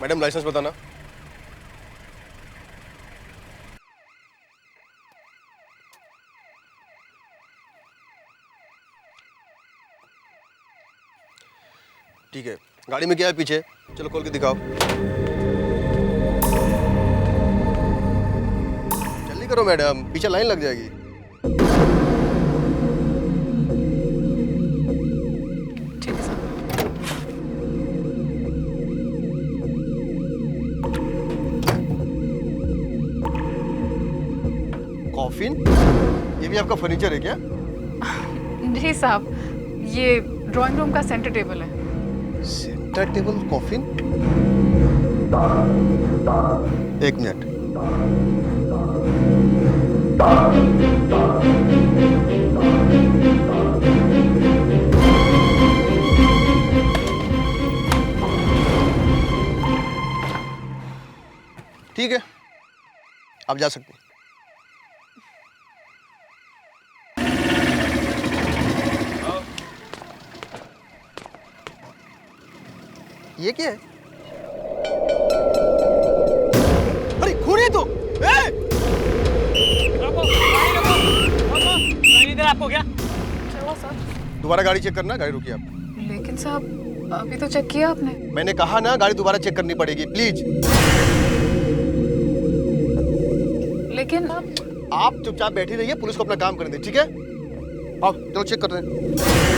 Madam licence बताना। ठीक है, गाड़ी में क्या है पीछे? चलो खोल के दिखाओ। जल्दी करो मैडम, पीछे लाइन लग जाएगी। ठीक है सर। कॉफिन? ये भी आपका फर्नीचर है क्या? जी साहब, ये ड्राइंग रूम का सेंटर टेबल है। Centre table coffin? एक मिनट। ठीक है, आप जा सकते हैं। ये क्या है? अरे खून है तो! इधर आपको क्या? चलो सर। दोबारा गाड़ी चेक करना, गाड़ी रुकिए आप। लेकिन साहब अभी तो चेक किया आपने। मैंने कहा ना, गाड़ी दोबारा चेक करनी पड़ेगी, प्लीज। लेकिन आप चुपचाप बैठी रहिए, पुलिस को अपना काम करने दें, ठीक है? आओ चलो चेक करते हैं।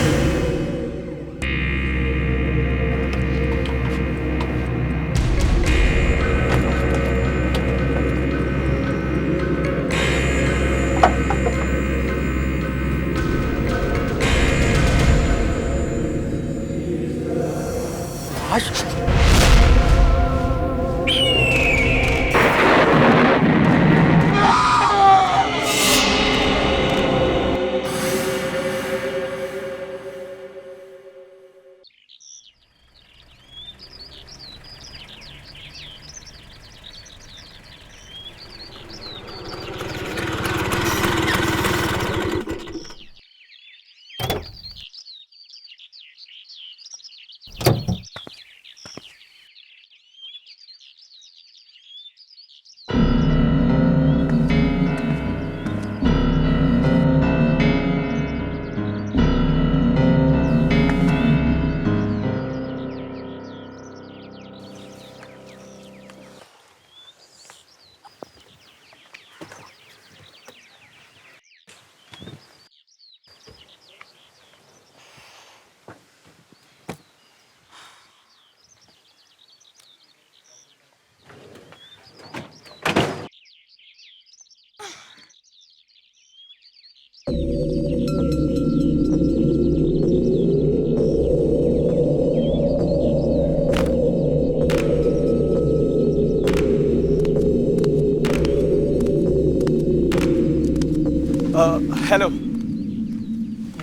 हेलो,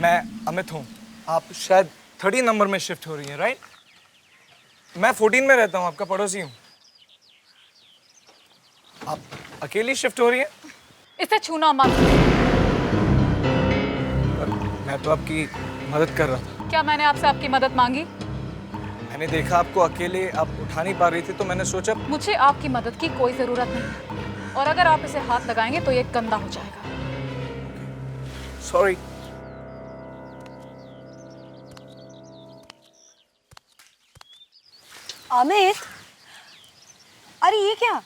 मैं अमित हूँ। आप शायद 30 नंबर में शिफ्ट हो रही हैं, राइट? मैं 14 में रहता हूँ, आपका पड़ोसी हूँ। आप अकेली शिफ्ट हो रही हैं? इसे छूना मत। मैं तो आपकी मदद कर रहा था। क्या मैंने आपसे आपकी मदद मांगी? मैंने देखा आपको अकेले आप उठा नहीं पा रही थी, तो मैंने सोचा। मुझे आपकी मदद की कोई जरूरत नहीं, और अगर आप इसे हाथ लगाएंगे तो ये गंदा हो जाएगा। सॉरी। अमित, अरे ये क्या,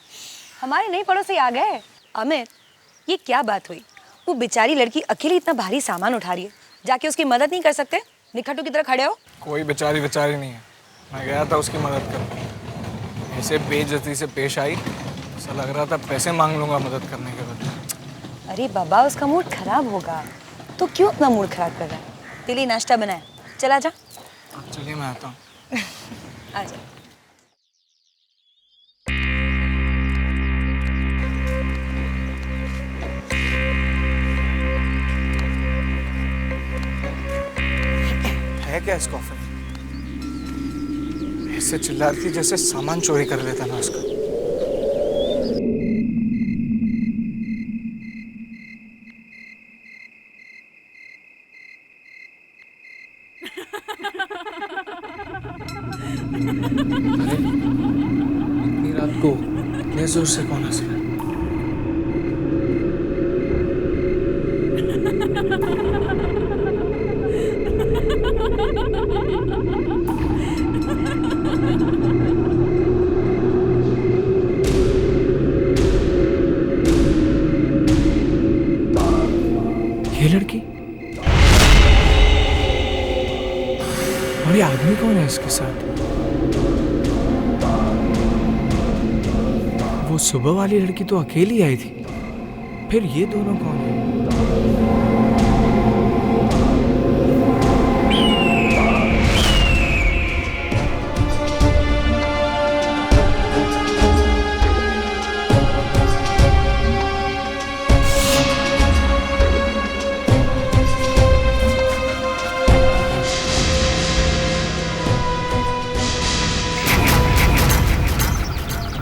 हमारे नए पड़ोसी आ गए। अमित, ये क्या बात हुई? वो बेचारी लड़की अकेली इतना भारी सामान उठा रही है, जाके उसकी मदद नहीं कर सकते? निखट्टू की तरह खड़े हो। कोई बेचारी नहीं है, मैं गया था उसकी मदद करने। ऐसे बेइज्जती से पेश आई, ऐसा लग रहा था पैसे मांग लूंगा मदद करने के बदले। अरे बाबा, उसका मूड खराब होगा तो क्यों अपना मूड खराब कर रहा है? तेरे लिए नाश्ता बनाया, चला जा। चलिए मैं आता हूँ। आजा। है क्या इस कॉफी में? ऐसे चिल्ला रही थी जैसे सामान चोरी कर लेता ना उसका। इतने जोर से कौन हंस रहा है? ये लड़की और ये आदमी कौन है इसके साथ? वो सुबह वाली लड़की तो अकेली आई थी, फिर ये दोनों कौन है?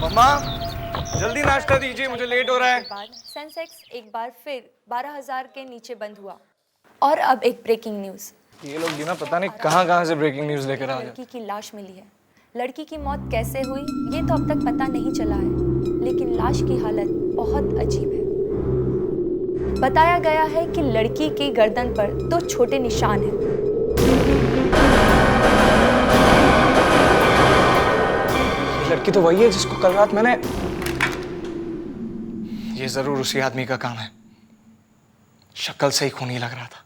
मम्मा, जल्दी नाश्ता दीजिए, मुझे लेट हो रहा है। बाद सेंसेक्स एक बार फिर 12,000 के नीचे बंद हुआ। और अब एक ब्रेकिंग न्यूज़। ये लोग भी ना पता नहीं कहाँ से ब्रेकिंग न्यूज़ लेकर आ जाते। लड़की की लाश मिली है। लड़की की मौत कैसे हुई ये तो अब तक पता नहीं चला है, लेकिन लाश की हालत बहुत अजीब है। बताया गया है कि लड़की की गर्दन पर 2 छोटे निशान हैं। लड़की तो वही है जिसको कल रात मैंने... ये जरूर उसी आदमी का काम है। शक्ल से ही खूनी लग रहा था।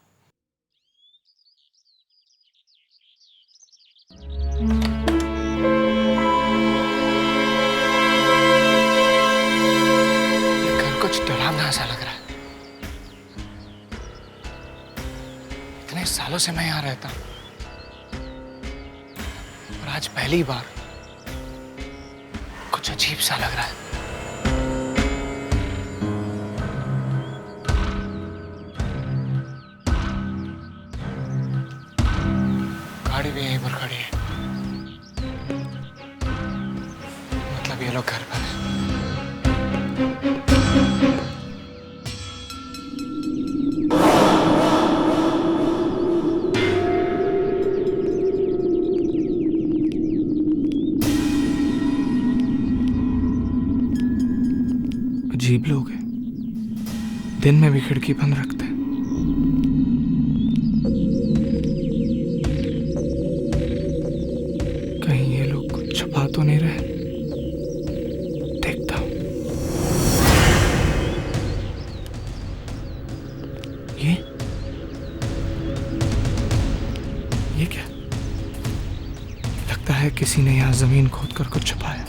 ये घर कुछ डरावना सा लग रहा है। इतने सालों से मैं यहां रहता हूं और आज पहली बार कुछ अजीब सा लग रहा है। गाड़ी भी यहीं पर खड़ी है, मतलब ये लोग घर पर हैं। अजीब लोग हैं, दिन में भी खिड़की बंद रखते हैं। कहीं ये लोग कुछ छुपा तो नहीं रहे? देखता हूं। ये क्या? लगता है किसी ने यहां जमीन खोद कर कुछ छुपाया।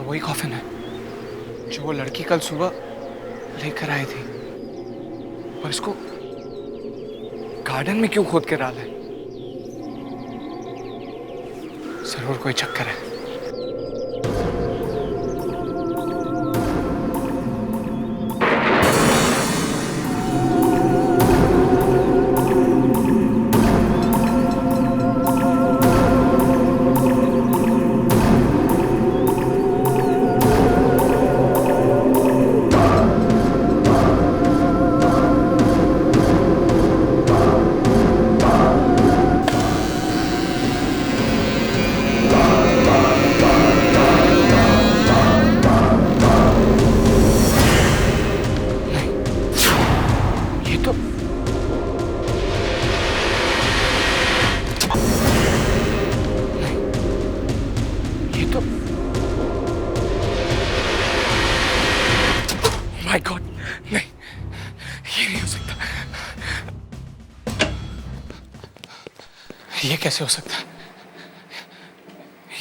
वही कॉफिन है जो वो लड़की कल सुबह लेकर आई थी, और इसको गार्डन में क्यों खोद के डाला है? जरूर कोई चक्कर है। माय गॉड, नहीं, ये नहीं हो सकता। ये कैसे हो सकता है?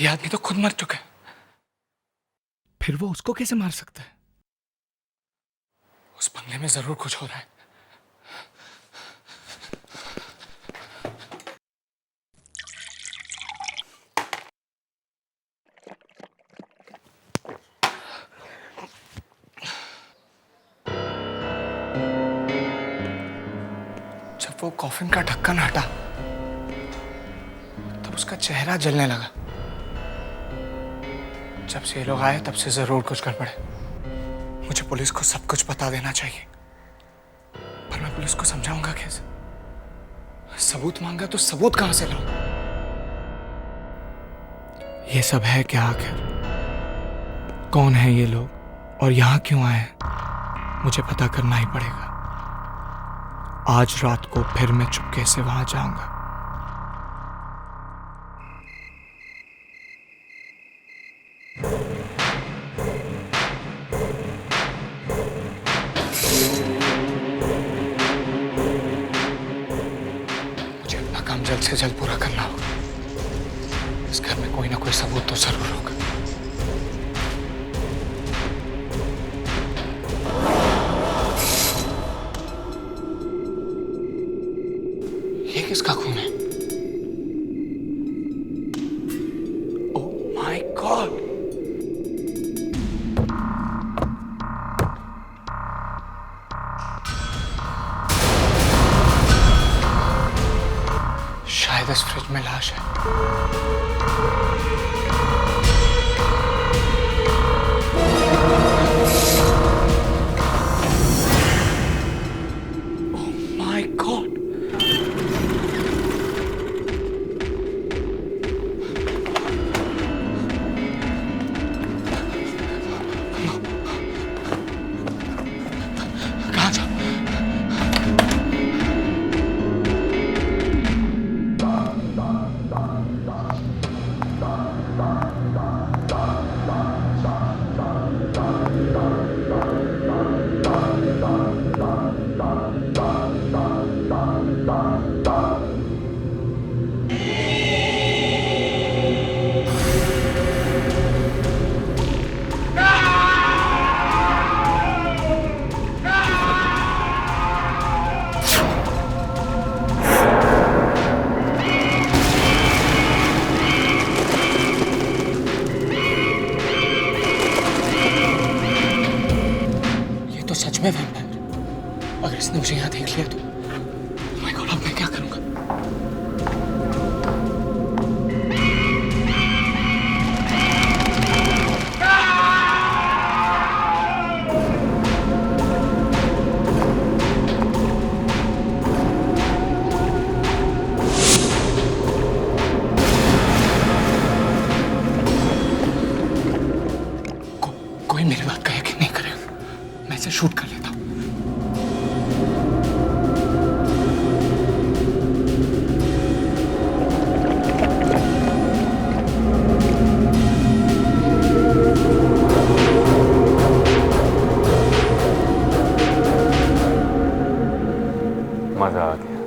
ये आदमी तो खुद मर चुका है, फिर वो उसको कैसे मार सकता है? उस बंगले में जरूर कुछ हो रहा है। जब वो कॉफिन का ढक्कन हटा तब उसका चेहरा जलने लगा। जब से ये लोग आए तब से जरूर कुछ गड़बड़ है। मुझे पुलिस को सब कुछ बता देना चाहिए, पर मैं पुलिस को समझाऊंगा कैसे? सबूत मांगा तो सबूत कहां से लाऊं? ये सब है क्या आखिर? कौन है ये लोग और यहां क्यों आए हैं? मुझे पता करना ही पड़ेगा। आज रात को फिर मैं चुपके से वहां जाऊंगा। मुझे अपना काम जल्द से जल्द पूरा करना होगा। इस घर में कोई ना कोई सबूत तो जरूर होगा। ये किसका खून है? Oh my God! शायद इस फ्रिज में लाश है। Oh my God! कहाँ जा? तो सच में वैम्पायर। अगर इसने मुझे यहाँ देख लिया तो माय गॉड, अब मैं क्या करूंगा? कोई मेरी बात का यकीन नहीं करेगा। मैं इसे शूट कर लेता हूँ। मजा आ गया।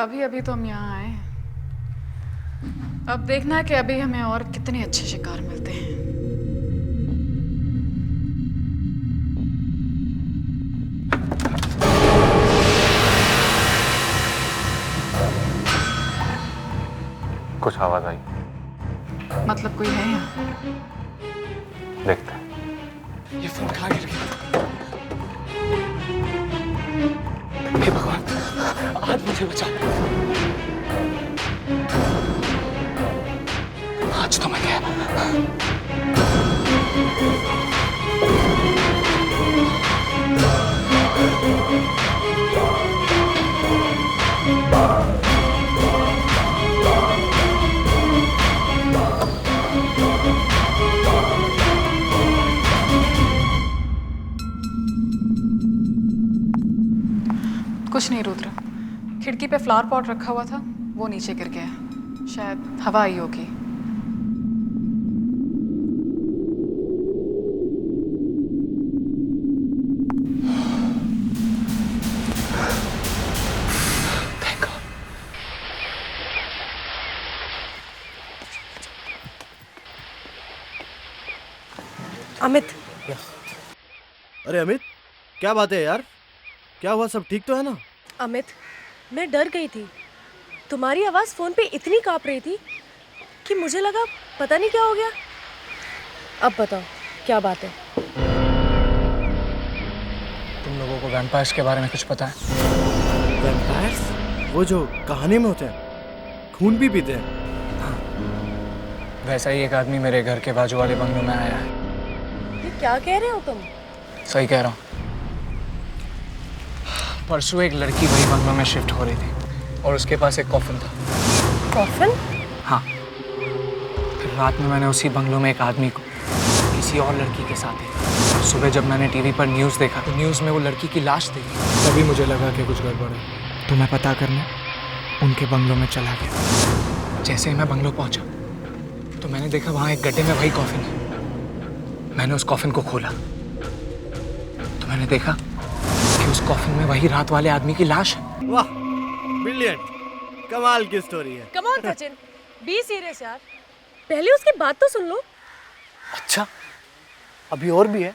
अभी अभी तो हम यहाँ आए, अब देखना है कि अभी हमें और कितने अच्छे शिकार मिलते हैं। कुछ आवाज आई? मतलब कोई है यहाँ? देखते हैं। ये फोन कहाँ गिर गया? हे भगवान, आज मुझे बचा। आज तो मैं गया। कुछ नहीं रुद्र, खिड़की पे फ्लावर पॉट रखा हुआ था, वो नीचे गिर गया। शायद हवा आई होगी। अमित, अरे अमित, क्या बात है यार? क्या हुआ? सब ठीक तो है ना? अमित, मैं डर गई थी। तुम्हारी आवाज़ फ़ोन पे इतनी काँप रही थी कि मुझे लगा पता नहीं क्या हो गया। अब बताओ क्या बात है? तुम लोगों को वैम्पायर्स के बारे में कुछ पता है? वैम्पायर्स? वो जो कहानी में होते हैं, खून भी पीते हैं। वैसा ही एक आदमी मेरे घर के बाजू वाले बंगलों में आया है। ये क्या कह रहे हो तुम? सही कह रहा हूँ। परसों एक लड़की वही बंगलों में शिफ्ट हो रही थी और उसके पास एक कॉफिन था। कॉफिन? हाँ, फिर रात में मैंने उसी बंगलों में एक आदमी को किसी और लड़की के साथ देखा। सुबह जब मैंने टीवी पर न्यूज़ देखा तो न्यूज़ में वो लड़की की लाश देखी। तभी मुझे लगा कि कुछ गड़बड़ है, तो मैं पता करने उनके बंगलों में चला गया। जैसे ही मैं बंगलों पहुंचा तो मैंने देखा वहाँ एक गड्ढे में वही कॉफिन है। मैंने उस कॉफिन को खोला तो मैंने देखा कि उस कॉफिन में वही रात वाले आदमी की लाश है। वाह, ब्रिलियंट, कमाल की स्टोरी है। Come on Sachin, be serious यार। पहले उसकी बात तो सुन लो। अच्छा, अभी और भी है।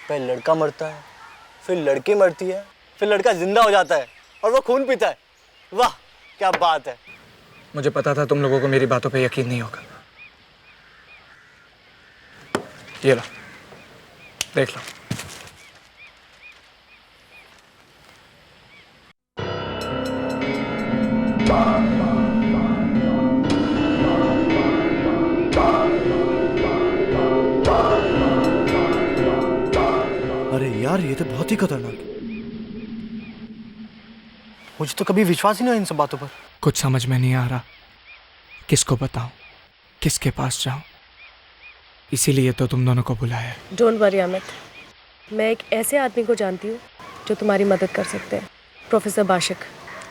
पहले लड़का मरता है, फिर लड़की मरती है, फिर लड़का जिंदा हो जाता है और वो खून पीता है। वाह, क्या बात है। मुझे पता था तुम लोगों को मेरी बातों पे यकीन नहीं होगा। ये लो, देख लो। अरे यार, ये तो बहुत ही खतरनाक है। मुझे तो कभी विश्वास ही नहीं हुआ इन सब बातों पर। कुछ समझ में नहीं आ रहा, किसको बताऊं, किसके पास जाऊं। इसीलिए तो तुम दोनों को बुलाया है। डोंट वरी अमित, मैं एक ऐसे आदमी को जानती हूँ जो तुम्हारी मदद कर सकते हैं। प्रोफेसर बाशिक।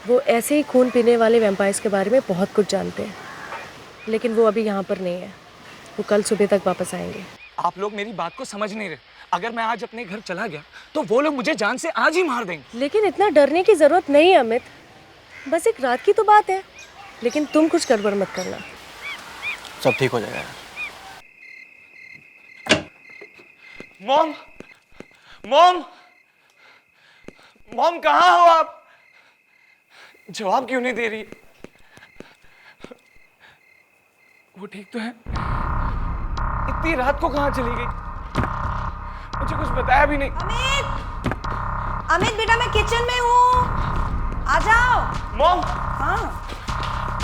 वो ऐसे ही खून पीने वाले वैम्पायर्स के बारे में बहुत कुछ जानते हैं, लेकिन वो अभी यहाँ पर नहीं है। वो कल सुबह तक वापस आएंगे। आप लोग मेरी बात को समझ नहीं रहे। अगर मैं आज अपने घर चला गया तो वो लोग मुझे जान से आज ही मार देंगे। लेकिन इतना डरने की ज़रूरत नहीं है अमित, बस एक रात की तो बात है। लेकिन तुम कुछ गड़बड़ मत करना। सब ठीक हो जाएगा। मॉम, मॉम, मॉम कहाँ हो आप? जवाब क्यों नहीं दे रही? वो ठीक तो है? इतनी रात को कहाँ चली गई? मुझे कुछ बताया भी नहीं। अमित, अमित बेटा मैं किचन में हूँ, आ जाओ। मॉम, हाँ,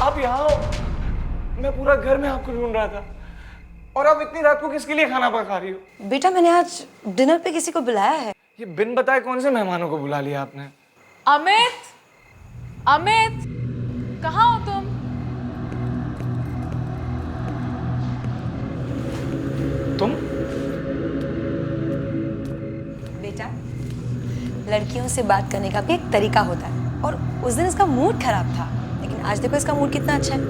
आप यहाँ हो। मैं पूरा घर में आपको ढूंढ रहा था। और आप इतनी रात को किसके लिए खाना पका रही हो? बेटा मैंने आज डिनर पे किसी को बुलाया है। ये बिन बताए कौन से मेहमानों को बुला लिया आपने? अमित, अमित, कहाँ हो तुम? तुम? बेटा, लड़कियों से बात करने का भी एक तरीका होता है, और उस दिन इसका मूड खराब था, लेकिन आज देखो इसका मूड कितना अच्छा है।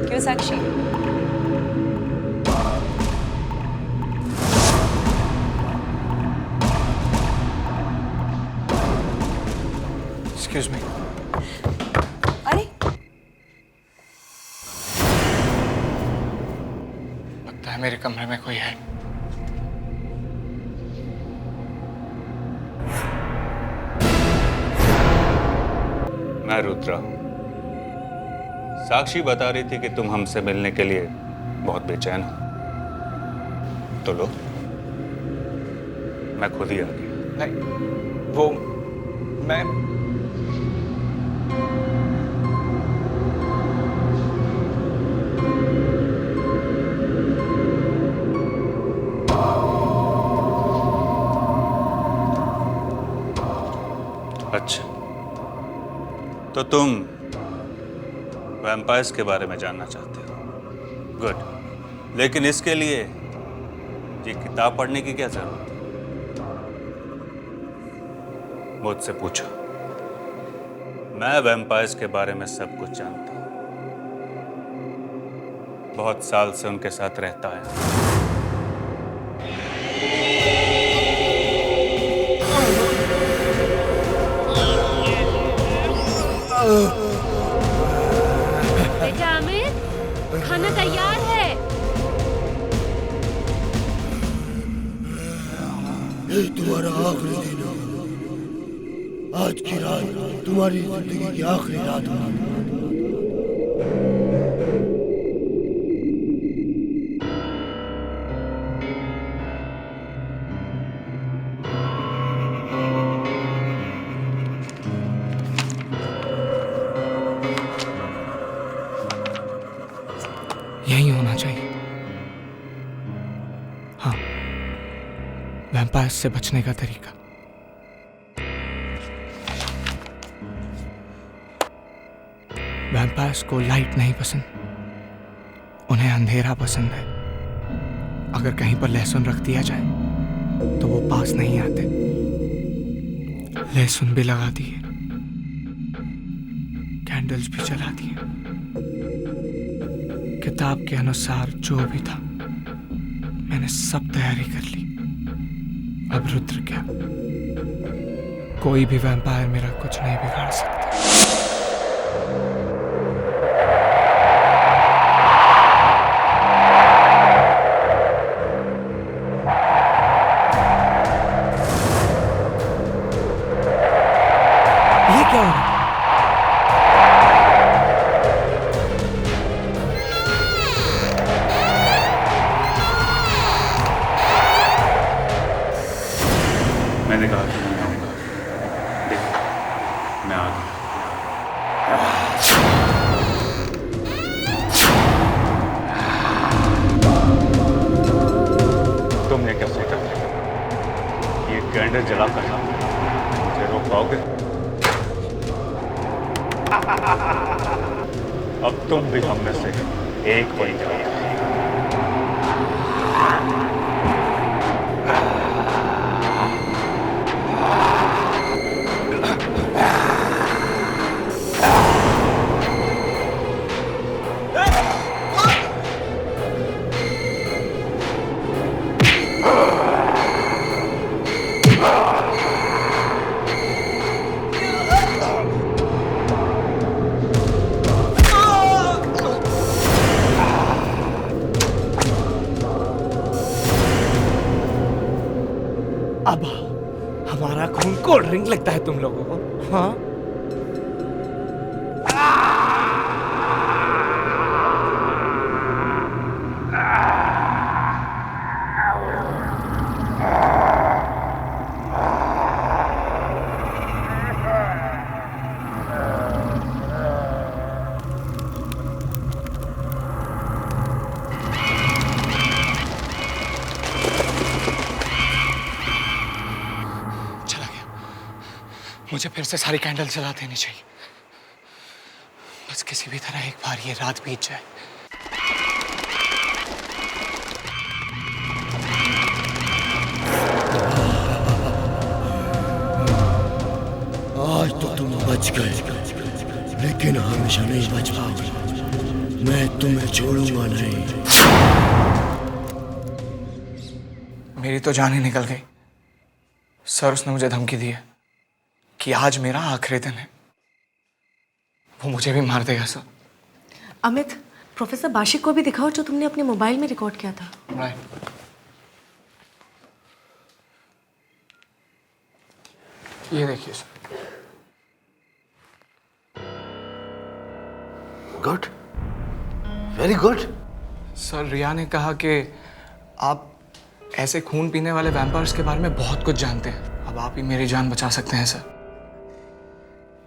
क्यों साक्षी? Excuse me. अरे लगता है मेरे कमरे में कोई है। मैं रुद्रा हूं। साक्षी बता रही थी कि तुम हमसे मिलने के लिए बहुत बेचैन हो, तो लो, मैं खुद ही आ गया। नहीं, वो मैं अच्छा, तो तुम वैम्पायर्स के बारे में जानना चाहते हो? गुड, लेकिन इसके लिए ये किताब पढ़ने की क्या जरूरत है? मुझसे पूछो, मैं वैम्पायर्स के बारे में सब कुछ जानता हूं। बहुत साल से उनके साथ रहता है। बेटा अमित, खाना तैयार है। ये तुम्हारा आखिरी दिन है। आज की रात तुम्हारी जिंदगी की आखिरी रात होगी। यही होना चाहिए। हाँ, वैम्पायर्स से बचने का तरीका। वैम्पायर्स को लाइट नहीं पसंद, उन्हें अंधेरा पसंद है। अगर कहीं पर लहसुन रख दिया जाए तो वो पास नहीं आते। लहसुन भी लगा दिए, कैंडल्स भी जला दिए। किताब के अनुसार जो भी था मैंने सब तैयारी कर ली। अब रुद्र क्या, कोई भी वैम्पायर मेरा कुछ नहीं बिगाड़ सकता। ये क्या हो रहा है? मैंने कहा कि मैं आऊंगा। देखो, मैं आ गया। तुमने क्या सोचा? ये कैंडल जलाकर मुझे रोक पाओगे? अब तुम भी हम में से एक बन जाओगे। अब हमारा खून कोल्ड ड्रिंक लगता है तुम लोगों को? हाँ, मुझे फिर से सारी कैंडल जला देनी चाहिए। बस किसी भी तरह एक बार ये रात बीत जाए। आज तो तुम बच गए, लेकिन हमेशा नहीं बच पाओगे। मैं तुम्हें छोड़ूंगा नहीं। मेरी तो जान ही निकल गई। सर, उसने मुझे धमकी दी है कि आज मेरा आखिरी दिन है। वो मुझे भी मार देगा सर। अमित, प्रोफेसर बाशिक को भी दिखाओ जो तुमने अपने मोबाइल में रिकॉर्ड किया था। राइट। ये देखिए sir. Good, very good. Sir, Riya ने कहा कि आप ऐसे खून पीने वाले वैम्पायर्स के बारे में बहुत कुछ जानते हैं। अब आप ही मेरी जान बचा सकते हैं सर।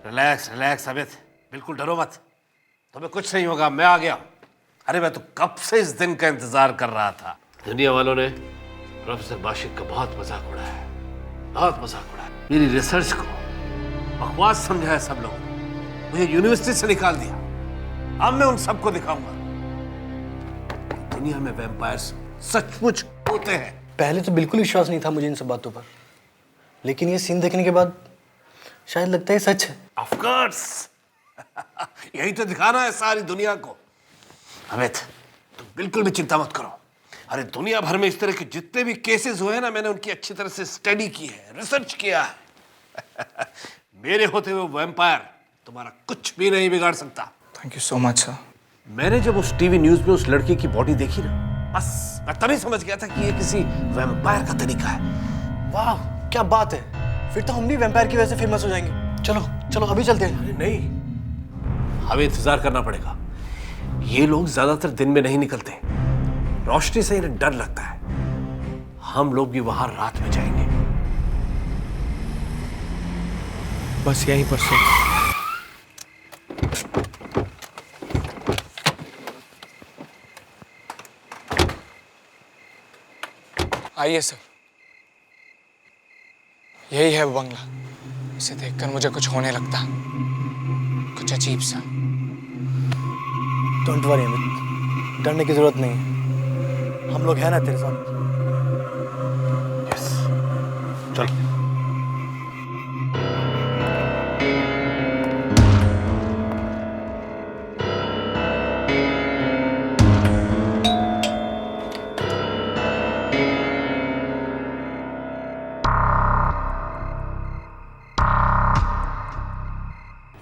रिलैक्स रिलैक्स अमित, बिल्कुल डरो मत। तुम्हें कुछ नहीं होगा, मैं आ गया। अरे मैं तो कब से इस दिन का इंतजार कर रहा था। दुनिया वालों ने प्रोफेसर बाशिक का बहुत मजाक उड़ाया है, बहुत मजाक उड़ाया। मेरी रिसर्च को बकवास समझा है सब लोगों ने, मुझे यूनिवर्सिटी से निकाल दिया। अब मैं उन सबको दिखाऊंगा दुनिया में वैम्पायर्स सचमुच होते हैं। पहले तो बिल्कुल विश्वास नहीं था मुझे इन सब बातों पर, लेकिन ये सीन देखने के बाद शायद लगता है सच है। ऑफ कोर्स यही तो दिखाना है सारी दुनिया को। अमित, तुम बिल्कुल भी चिंता मत करो। अरे दुनिया भर में इस तरह के जितने भी केसेस हुए हैं ना, मैंने उनकी अच्छी तरह से स्टडी की है, रिसर्च किया है। मेरे होते हुए वैम्पायर तुम्हारा कुछ भी नहीं बिगाड़ सकता। Thank you so much sir. मैंने जब उस टीवी न्यूज में उस लड़की की बॉडी देखी ना, बस मैं तभी समझ गया था कि ये किसी वैम्पायर का तरीका है। वाह, क्या बात है। फिर तो हम भी वैम्पायर की वजह से फेमस हो जाएंगे। चलो चलो अभी चलते हैं। अरे नहीं, हमें इंतजार करना पड़ेगा। ये लोग ज्यादातर दिन में नहीं निकलते, रोशनी से इन्हें डर लगता है। हम लोग भी वहां रात में जाएंगे। बस यहीं पर सर। आइए सर। यही है वो बंगला। इसे देखकर मुझे कुछ होने लगता, कुछ अजीब सा। डोंट वरी अमित, डरने की जरूरत नहीं है, हम लोग हैं ना तेरे साथ। यस, चलो।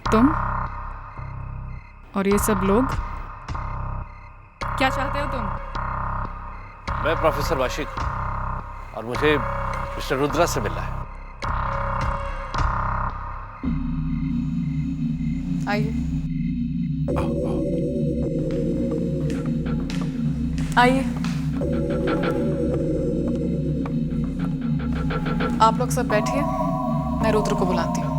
तुम और ये सब लोग क्या चाहते हो तुम? मैं प्रोफेसर वाशिक हूं और मुझे मिस्टर रुद्रा से मिलना है। आइए आइए। आप लोग सब बैठिए, मैं रुद्र को बुलाती हूँ।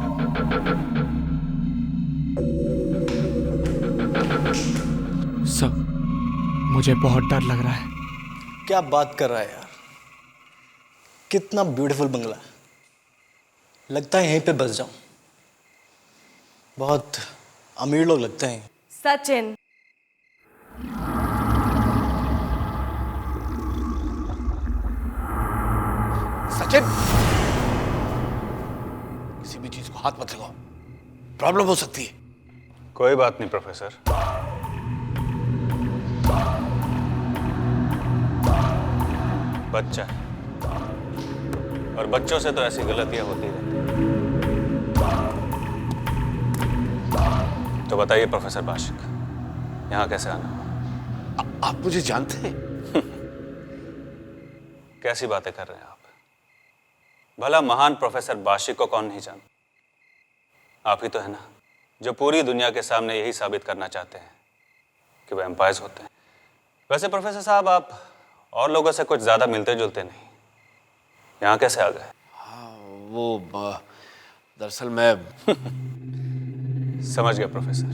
सब, मुझे बहुत डर लग रहा है। क्या बात कर रहा है यार, कितना ब्यूटीफुल बंगला है, लगता है यहीं पे बस जाऊं। बहुत अमीर लोग लगते हैं। सचिन, सचिन, किसी भी चीज को हाथ मत लगाओ, प्रॉब्लम हो सकती है। कोई बात नहीं प्रोफेसर, बच्चा है और बच्चों से तो ऐसी गलतियां होती रहती। तो बताइए प्रोफेसर बाशिक, यहाँ कैसे आना हुआ? आप मुझे जानते हैं? कैसी बातें कर रहे हैं आप? भला महान प्रोफेसर बाशिक को कौन नहीं जानता? आप ही तो है ना जो पूरी दुनिया के सामने यही साबित करना चाहते हैं कि वैम्पायर्स होते हैं। वैसे प्रोफेसर साहब, आप और लोगों से कुछ ज्यादा मिलते जुलते नहीं, यहाँ कैसे आ गए? हाँ, वो दरअसल मैं समझ गया प्रोफेसर,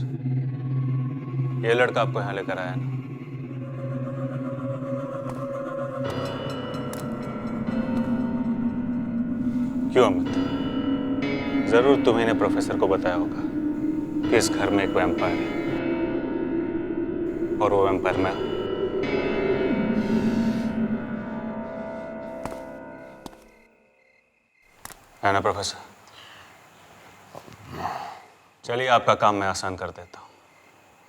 ये लड़का आपको यहाँ लेकर आया ना? क्यों अमित, जरूर तुम्ही ने प्रोफेसर को बताया होगा कि इस घर में एक वैम्पायर है और वो वैम्पायर मैं हूं। है ना प्रोफेसर? चलिए आपका काम मैं आसान कर देता हूं।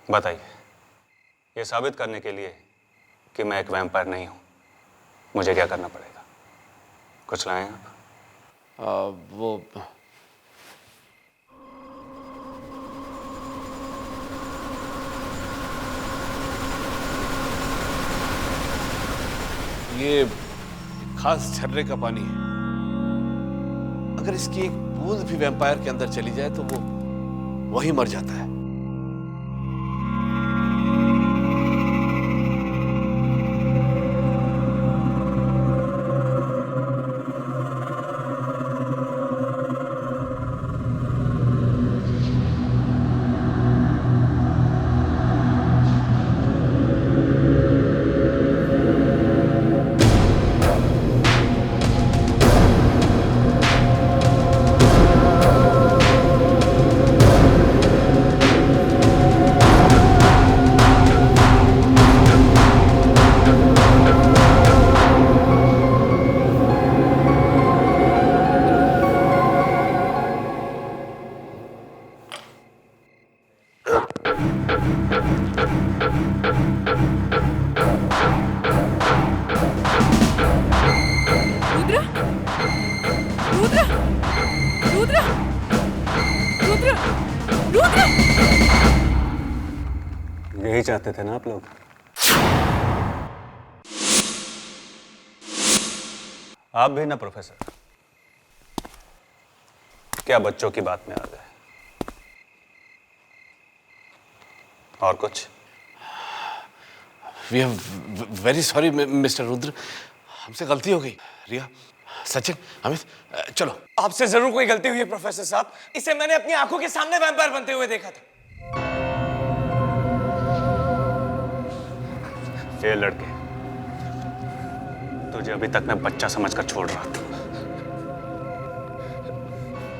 बताइए, ये साबित करने के लिए कि मैं एक वैम्पायर नहीं हूं, मुझे क्या करना पड़ेगा? कुछ लाएं आप? वो ये खास झरने का पानी है, अगर इसकी एक बूंद भी वैम्पायर के अंदर चली जाए तो वो वहीं मर जाता है। यही चाहते थे ना आप लोग? आप भी ना प्रोफेसर, क्या बच्चों की बात में आ गए? और कुछ? We are very sorry mister Rudra, हमसे गलती हो गई। रिया, सचिन, अमित, चलो। आपसे जरूर कोई गलती हुई है प्रोफेसर साहब, इसे मैंने अपनी आंखों के सामने वैम्पायर बनते हुए देखा था। ये लड़के, तुझे अभी तक मैं बच्चा समझकर छोड़ रहा था,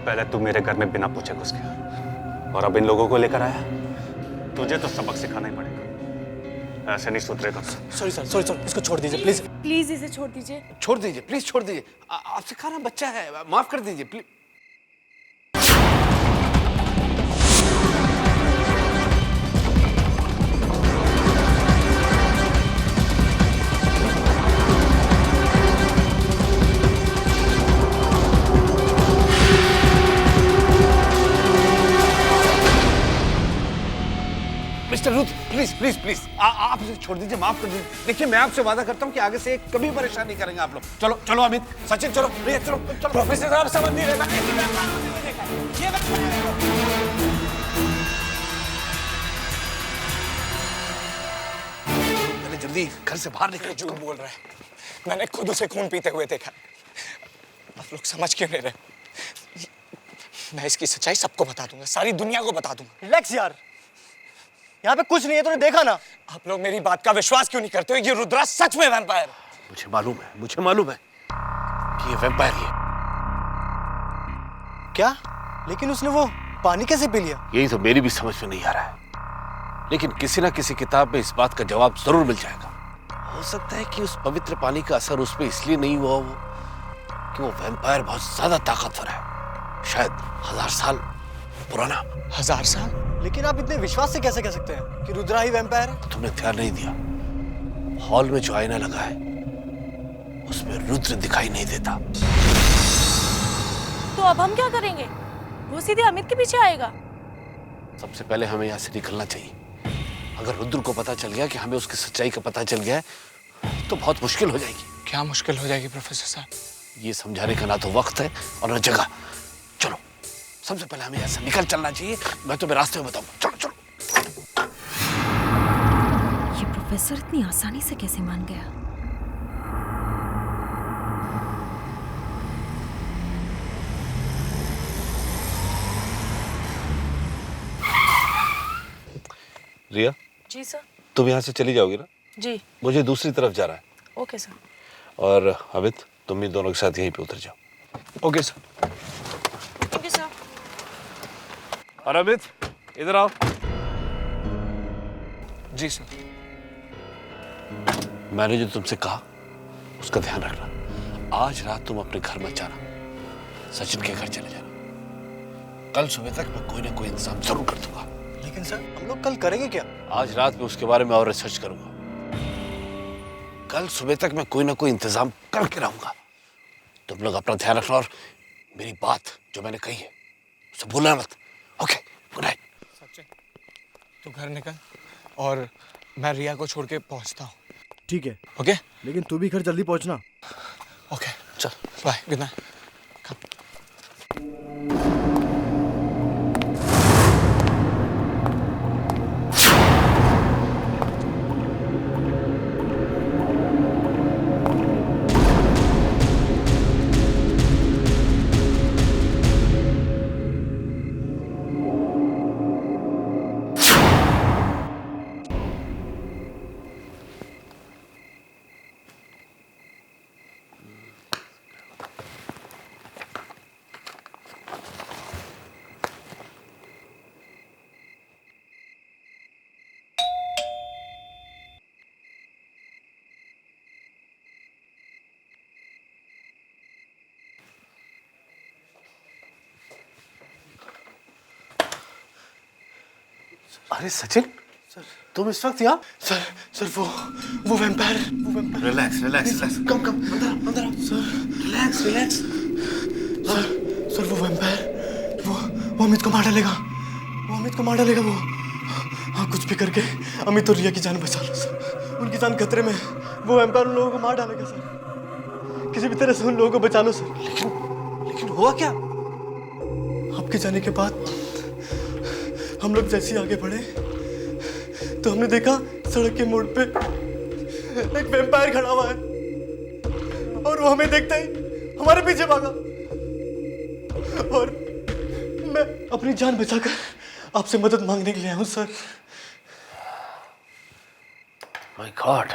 पहले तू मेरे घर में बिना पूछे घुस गया और अब इन लोगों को लेकर आया। तुझे तो सबक सिखाना ही पड़ेगा, ऐसे नहीं सुधरेगा। सॉरी सर, सॉरी सर, इसको छोड़ दीजिए प्लीज। प्लीज इसे छोड़ दीजिए। छोड़ दीजिए प्लीज, छोड़ दीजिए। आपसे खाना बच्चा है, माफ कर दीजिए please. Mister Rudra, please please please आप इसे छोड़ दीजिए, माफ कर दीजिए। देखिए मैं आपसे वादा करता हूँ कि आगे से कभी परेशान नहीं करेंगे आप लोग। चलो चलो अमित, सचिन चलो, भैया चलो चलो। प्रोफेसर साहब समझ नहीं रहे, मैंने जल्दी घर से बाहर निकले। झूठ बोल रहा है, मैंने खुद उसे खून पीते हुए देखा। आप लोग समझ क्यों नहीं रहे? मैं इसकी सच्चाई सबको बता दूंगा, सारी दुनिया को बता दूंगा। रिलैक्स यार, यहाँ पे कुछ नहीं है, तूने देखा ना। आप लोग मेरी बात का विश्वास क्यों नहीं करते हो? ये रुद्रा सच में वैम्पायर। मुझे मालूम है कि ये वैम्पायर ही है। क्या? लेकिन उसने वो पानी कैसे पी लिया? यही तो मेरी भी समझ में नहीं आ रहा है, लेकिन किसी ना किसी किताब में इस बात का जवाब जरूर मिल जाएगा। हो सकता है कि उस पवित्र पानी का असर उस पर इसलिए नहीं हुआ हो कि वो वैम्पायर बहुत ज्यादा ताकतवर है, शायद 1000 साल पुराना। 1000 साल? लेकिन आप इतने विश्वास से कैसे कह सकते हैं कि रुद्रा ही वैम्पायर है? तुमने ध्यान नहीं दिया, हॉल में जो आईना लगा है उसमें रुद्र दिखाई नहीं देता। तो अब हम क्या करेंगे? वो सीधे अमित के पीछे आएगा। सबसे पहले हमें यहाँ से निकलना चाहिए। अगर रुद्र को पता चल गया कि हमें उसकी सच्चाई का पता चल गया है तो बहुत मुश्किल हो जाएगी। क्या मुश्किल हो जाएगी प्रोफेसर साहब? ये समझाने का ना तो वक्त है और ना जगह। चलो सबसे पहले हमें ऐसा निकल चलना चाहिए, मैं तुम्हें रास्ते में बताऊंगा। चलो चलो। ये प्रोफेसर इतनी आसानी से कैसे मान गया? रिया जी सर। तुम यहाँ से चली जाओगी ना? जी। मुझे दूसरी तरफ जाना है। Okay sir. और अमित तुम भी दोनों के साथ यहीं पे उतर जाओ। Okay sir. Okay sir. और अमित इधर आओ। जी सर। मैंने जो तुमसे कहा उसका ध्यान रखना। आज रात तुम अपने घर मत जाना, सचिन के घर चले जाना। कल सुबह तक मैं कोई ना कोई इंतजाम जरूर कर दूंगा। लेकिन सर हम लोग कल करेंगे क्या? आज रात में उसके बारे में और रिसर्च करूंगा। कल सुबह तक मैं कोई ना कोई इंतजाम करके रहूंगा। तुम लोग अपना ध्यान रखना और मेरी बात जो मैंने कही है उसे भूलना मत। Okay, good night. सचिन तू घर निकल और मैं रिया को छोड़ के पहुंचता हूँ। ठीक है। ओके? लेकिन तू भी घर जल्दी पहुंचना। ओके चल बाय, गुड नाइट। अरे सचिन, सर तुम इस वक्त यहाँ? सर वो vampire. Relax relax relax. Come come अंदर अंदर। Sir relax relax. सर वो वैम्पायर वो अमित को मार डालेगा। वो हाँ कुछ भी करके अमित और रिया की जान बचा लो सर। उनकी जान खतरे में। वो वैम्पायर उन लोगों को मार डालेगा सर। किसी भी तरह से उन लोगों को बचा लो सर। लेकिन हुआ क्या? आपके जाने के बाद हम लोग जैसे ही आगे बढ़े तो हमने देखा सड़क के मोड़ पे एक वैम्पायर खड़ा हुआ है और वो हमें देखता ही हमारे पीछे भागा और मैं अपनी जान बचाकर आपसे मदद मांगने के लिए आया हूं सर। माय गॉड,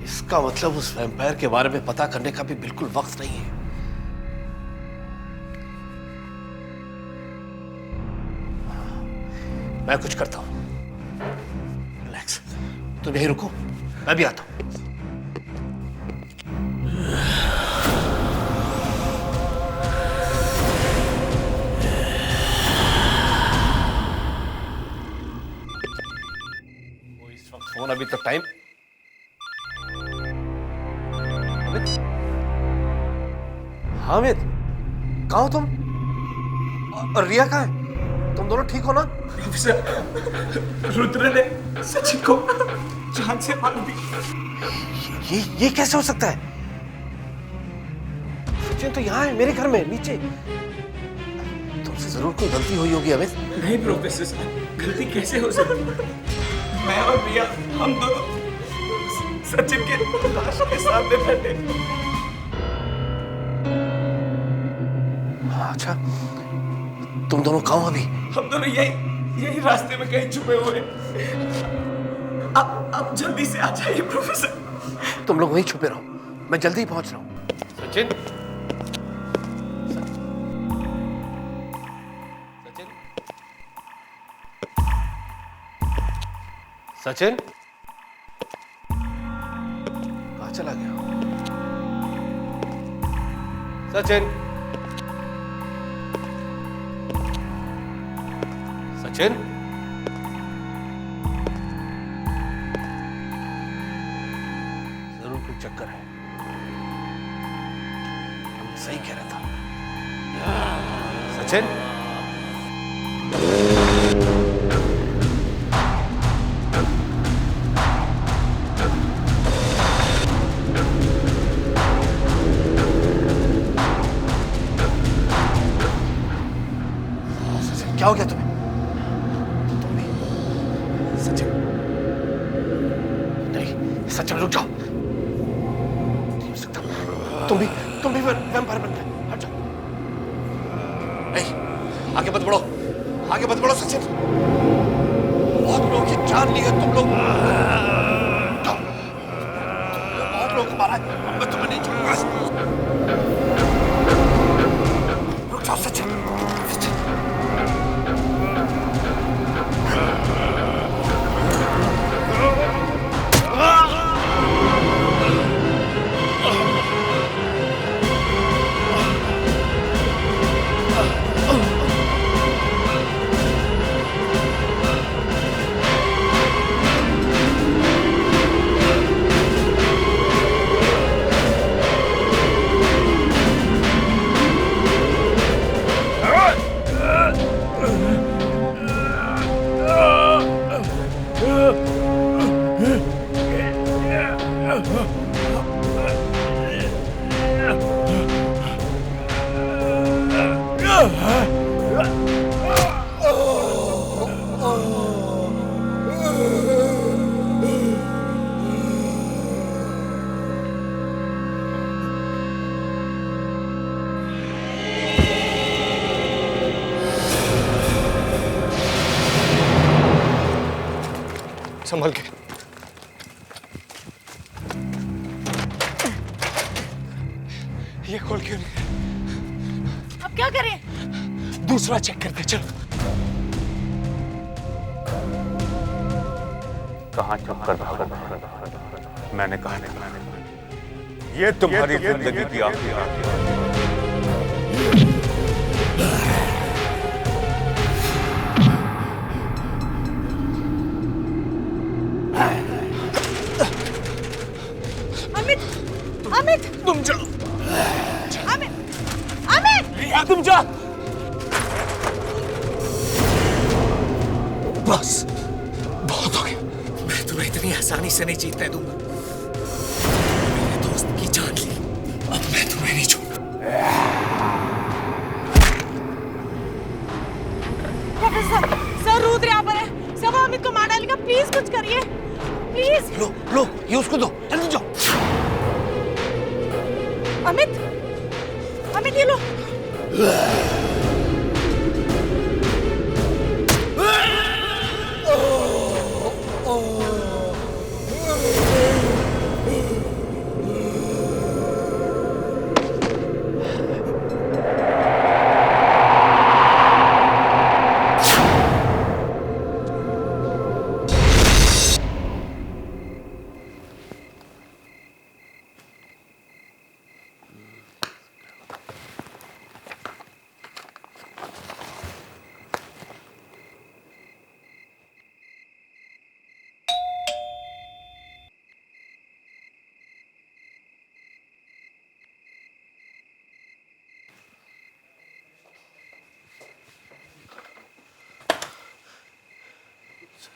इसका मतलब उस वैम्पायर के बारे में पता करने का भी बिल्कुल वक्त नहीं है। मैं कुछ करता हूं। रिलैक्स, तुम यहीं रुको, मैं भी आता हूं। वो इस वक्त फोन अभी तो टाइम। हामिद, कहाँ हो तुम? और रिया कहाँ है? तुम दोनों ठीक हो ना? रुद्र ने सचिन को जान से मार दी। ये कैसे हो सकता है? सचिन तो यहाँ है, मेरे घर में नीचे। तुमसे जरूर कोई गलती हुई होगी अमित। नहीं प्रोफेसर साहब, गलती कैसे हो सकती? मैं और रिया, हम दोनों सचिन के लाश के सामने बैठे। अच्छा, तुम दोनों कहाँ हो अभी? हम दोनों यही रास्ते में कहीं छुपे हुए। आप जल्दी से आ जाइए प्रोफेसर। तुम लोग वहीं छुपे रहो, मैं जल्दी ही पहुंच रहा हूँ। सचिन, सचिन, सचिन, कहाँ चला गया? सचिन, सचिन, जरूर कोई चक्कर है। हम सही कह रहा था। सचिन, सचिन, क्या हो गया तुम्हें? सचिन रुक जाओ। नहीं हो सकता, तुम भी वैम्पायर बन गए। हट जाओ। नहीं, आगे मत बढ़ो, आगे मत बढ़ो सचिन। बहुत लोगों की जान ली है तुम लोग। जाओ, बहुत लोगों को मारा है, मैं तुम्हें नहीं छोड़ूंगा। रुक जाओ सचिन। संभल के। ये खोल क्यों नहीं? अब क्या करें? दूसरा चेक करते चलो। कहाँ चुप कर भागा? मैंने कहा ये तुम्हारी जिंदगी की आखिरी रात है। अमित, तुम जाओ। अमित, अमित, रिया तुम जाओ। बस बहुत हो गया। मैं तुम्हें इतनी आसानी से नहीं जीतने दूंगा। मेरे दोस्त की जान ली, अब मैं तुम्हें नहीं छोड़ूंगा। प्रोफेसर, सर रुद्र यहाँ पर है। सब अमित को मार डालेगा। प्लीज कुछ करिए, प्लीज। लो, ये उसको दो, जल्दी जाओ। अमित, अमित ये लो।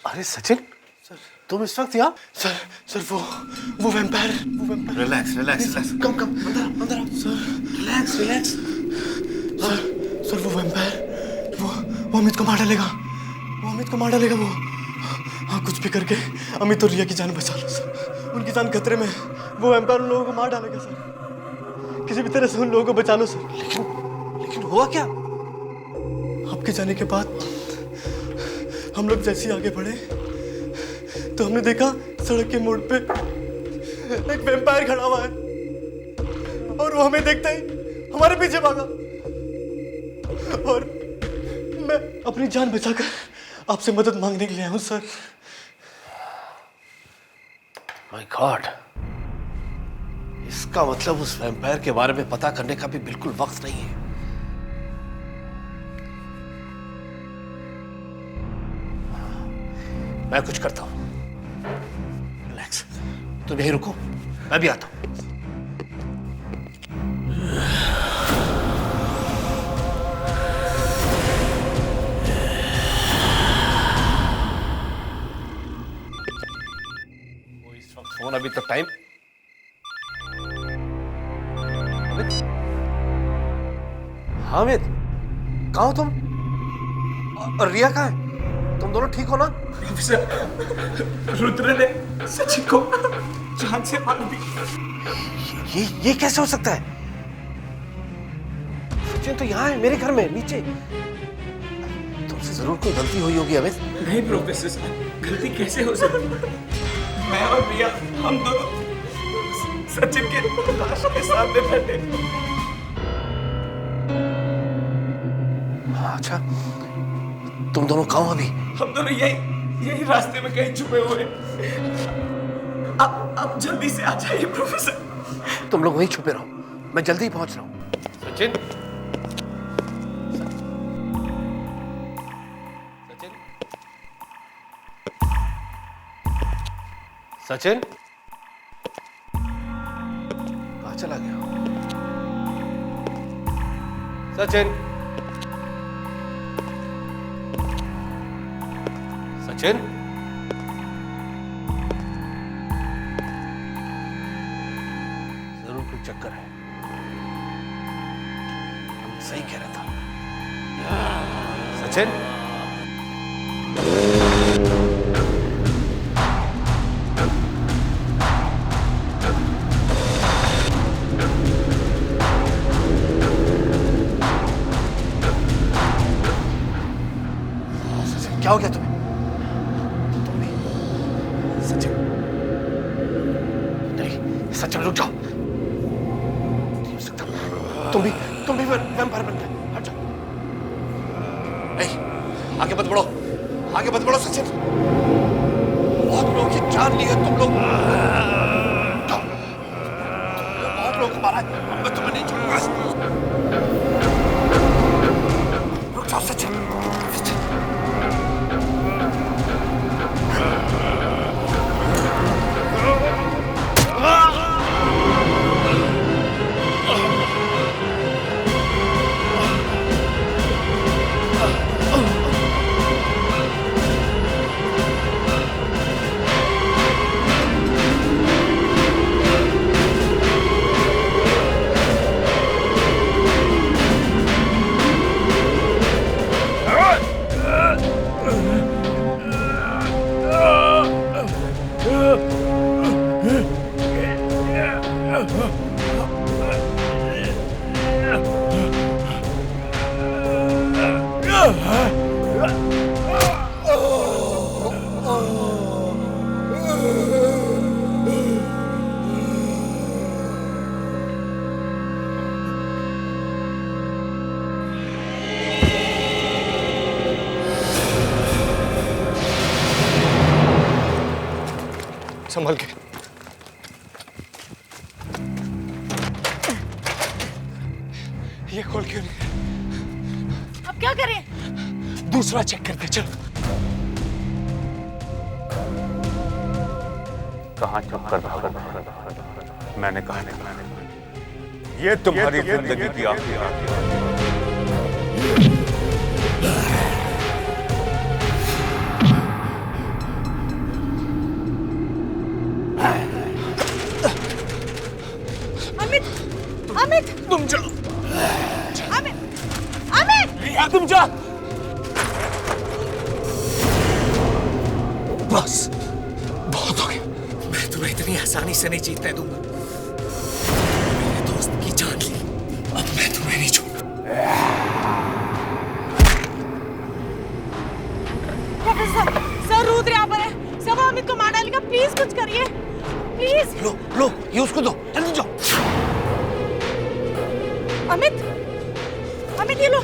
अरे सचिन, सर तुम इस वक्त यहाँ? सर वो vampire relax relax relax, come come अंदर आओ सर, रिलैक्स रिलैक्स। सर वो वैम्पायर वो अमित को मार डालेगा वो। हाँ, कुछ भी करके अमित और रिया की जान बचा लो सर, उनकी जान खतरे में है। वो वैम्पायर उन लोगों को मार डालेगा सर, किसी भी तरह से उन लोगों को बचा लो सर। लेकिन हुआ क्या? आपके जाने के बाद हम लोग जैसे ही आगे बढ़े तो हमने देखा सड़क के मोड़ पे एक वैम्पायर खड़ा हुआ है और वो हमें देखता ही हमारे पीछे भागा और मैं अपनी जान बचाकर आपसे मदद मांगने के लिए आया हूं सर। माय गॉड, इसका मतलब उस वैम्पायर के बारे में पता करने का भी बिल्कुल वक्त नहीं है। मैं कुछ करता हूं, रिलैक्स, तुम यहीं रुको, मैं भी आता हूं। वो इस वक्त फोन अभी तक टाइम। हामिद, कहाँ हो तुम? और रिया कहाँ है? तुम दोनों ठीक हो ना? रुद्र ने सचिन को जान से मार दी। ये कैसे हो सकता है? सचिन तो यहाँ है, मेरे घर में नीचे। तुमसे जरूर कोई गलती हुई होगी अमित। नहीं प्रोफेसर साहब, गलती कैसे हो सकती? मैं और रिया हम दोनों सचिन के लाश के सामने बैठे। अच्छा, तुम दोनों कहाँ हो अभी? हम दोनों यही रास्ते में कहीं छुपे हुए। आप जल्दी से आ जाइए प्रोफेसर। तुम लोग वहीं छुपे रहो, मैं जल्दी ही पहुंच रहा हूँ। सचिन, सचिन, कहाँ चला गया? सचिन, सचिन, जरूर कोई चक्कर है। हम सही कह रहा था। सचिन, क्या हो गया तुम्हें? सचिन, नहीं सचिन रुक जाओ। नहीं हो सकता, तुम भी वैम्पायर बन गए। हट जाओ, नहीं आगे मत बढ़ो सचिन। बहुत लोगों की जान ली है तुम लोग। बहुत लोगों को मारा है, मैं तुम्हें नहीं छोड़ूंगा। रुक जाओ सचिन। संभल के। ये खोल क्यों नहीं? अब क्या करें? दूसरा चेक करते चलो। कहाँ चुप कर भागा? मैंने कहा ये तुम्हारी जिंदगी की आखिरी रात है। अमित तुम जाओ। अमित अमित रिया तुम जाओ। बस बहुत हो गया। मैं तुम्हें इतनी आसानी से नहीं जीतने दूंगा। मेरे दोस्त की जान ली, अब मैं तुम्हें नहीं छोड़ूंगा। प्रोफेसर सर रुद्र यहाँ पर है। सब अमित को मार डालेगा, प्लीज कुछ करिए प्लीज। लो ये उसको दो, जल्दी जाओ। अमित ये लो।